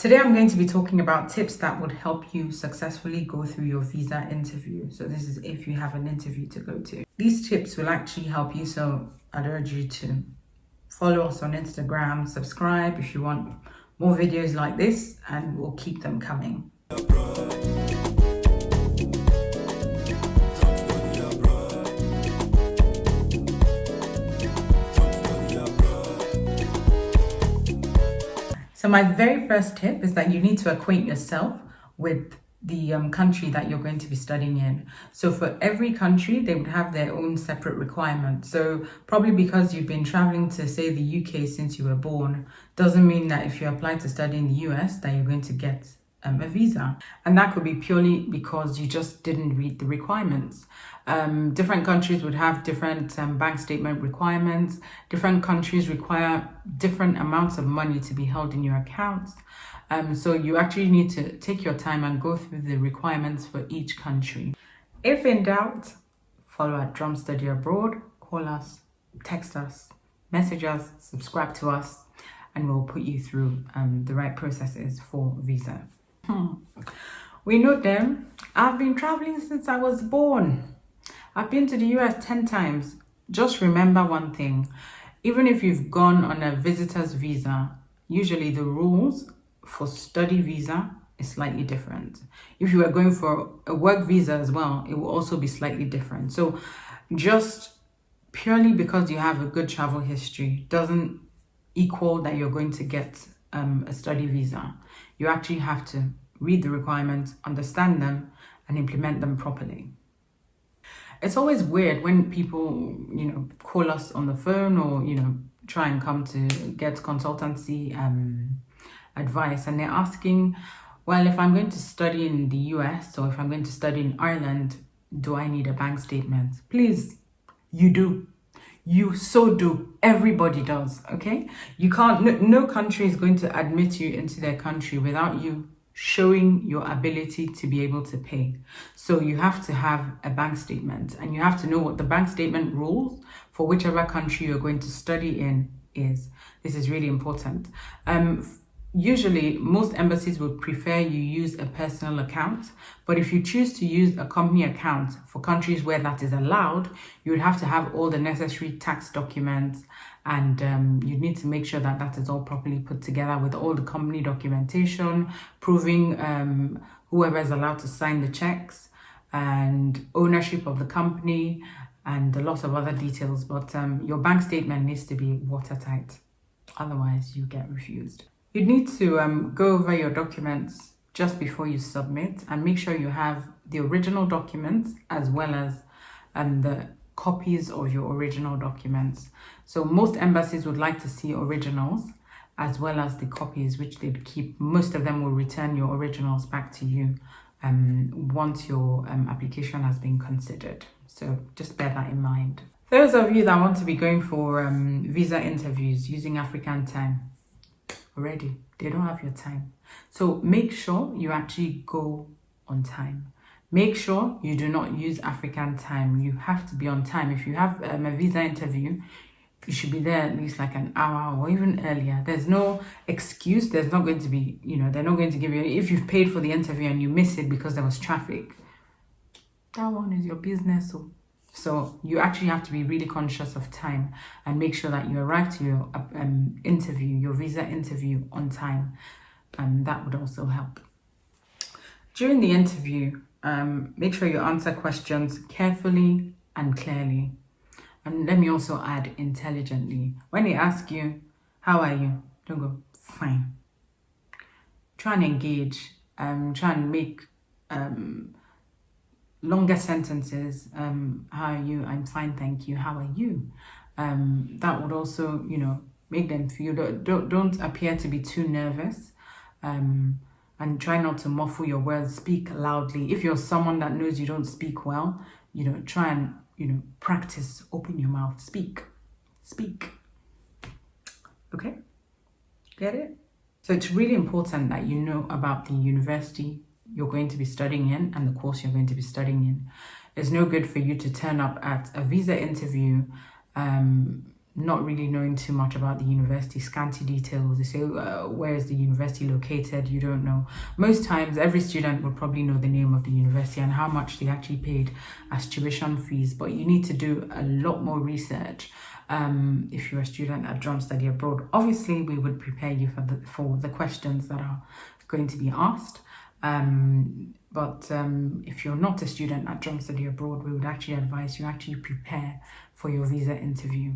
Today I'm going to be talking about tips that would help you successfully go through your visa interview. So this is if you have an interview to go to. These tips will actually help you, so I'd urge you to follow us on Instagram, subscribe if you want more videos like this, and we'll keep them coming. So my very first tip is that you need to acquaint yourself with the country that you're going to be studying in. So for every country, they would have their own separate requirements. So probably because you've been traveling to, say, the UK since you were born, doesn't mean that if you apply to study in the US that you're going to get a visa. And that could be purely because you just didn't read the requirements. Different countries would have different bank statement requirements. Different countries require different amounts of money to be held in your accounts. So you actually need to take your time and go through the requirements for each country. If in doubt, follow at Drum Study Abroad, call us, text us, message us, subscribe to us, and we'll put you through the right processes for visa. We know them. I've been traveling since I was born. I've been to the US 10 times. Just remember one thing. Even if you've gone on a visitor's visa, usually the rules for study visa is slightly different. If you are going for a work visa as well, it will also be slightly different. So just purely because you have a good travel history doesn't equal that you're going to get a study visa. You actually have to read the requirements, understand them, and implement them properly. It's always weird when people, call us on the phone or, try and come to get consultancy advice, and they're asking, well, if I'm going to study in the US or if I'm going to study in Ireland, do I need a bank statement? Please, you do. You so do. Everybody does, okay? You can't, no country is going to admit you into their country without you showing your ability to be able to pay. So you have to have a bank statement, and you have to know what the bank statement rules for whichever country you're going to study in is. This is really important. Usually, most embassies would prefer you use a personal account, but if you choose to use a company account for countries where that is allowed, you would have to have all the necessary tax documents, and you need to make sure that that is all properly put together with all the company documentation, proving whoever is allowed to sign the checks and ownership of the company and a lot of other details. But your bank statement needs to be watertight, otherwise you get refused. You need to go over your documents just before you submit and make sure you have the original documents as well as the copies of your original documents. So most embassies would like to see originals as well as the copies, which they'd keep. Most of them will return your originals back to you once your application has been considered. So just bear that in mind. Those of you that want to be going for visa interviews using African time, already they don't have your time, so make sure you actually go on time. Make sure you do not use African time. You have to be on time. If you have a visa interview, you should be there at least like an hour or even earlier. There's no excuse. There's not going to be, they're not going to give you, if you've paid for the interview and you miss it because there was traffic, that one is your business. So you actually have to be really conscious of time and make sure that you arrive to your interview, your visa interview, on time. That would also help. During the interview, make sure you answer questions carefully and clearly. And let me also add, intelligently. When they ask you, how are you? Don't go, fine. Try and engage. Try and make longer sentences. How are you? I'm fine, thank you. How are you? That would also, make them feel, don't appear to be too nervous. And try not to muffle your words. Speak loudly. If you're someone that knows you don't speak well, try and, practice. Open your mouth. Speak. Okay? Get it? So it's really important that you know about the university you're going to be studying in and the course you're going to be studying in. It's no good for you to turn up at a visa interview not really knowing too much about the university, scanty details. They say, where is the university located? You don't know. Most times, every student will probably know the name of the university and how much they actually paid as tuition fees, but you need to do a lot more research if you're a student at Drum Study Abroad. Obviously, we would prepare you for the questions that are going to be asked. But if you're not a student at Drum Study Abroad, we would actually advise you actually prepare for your visa interview.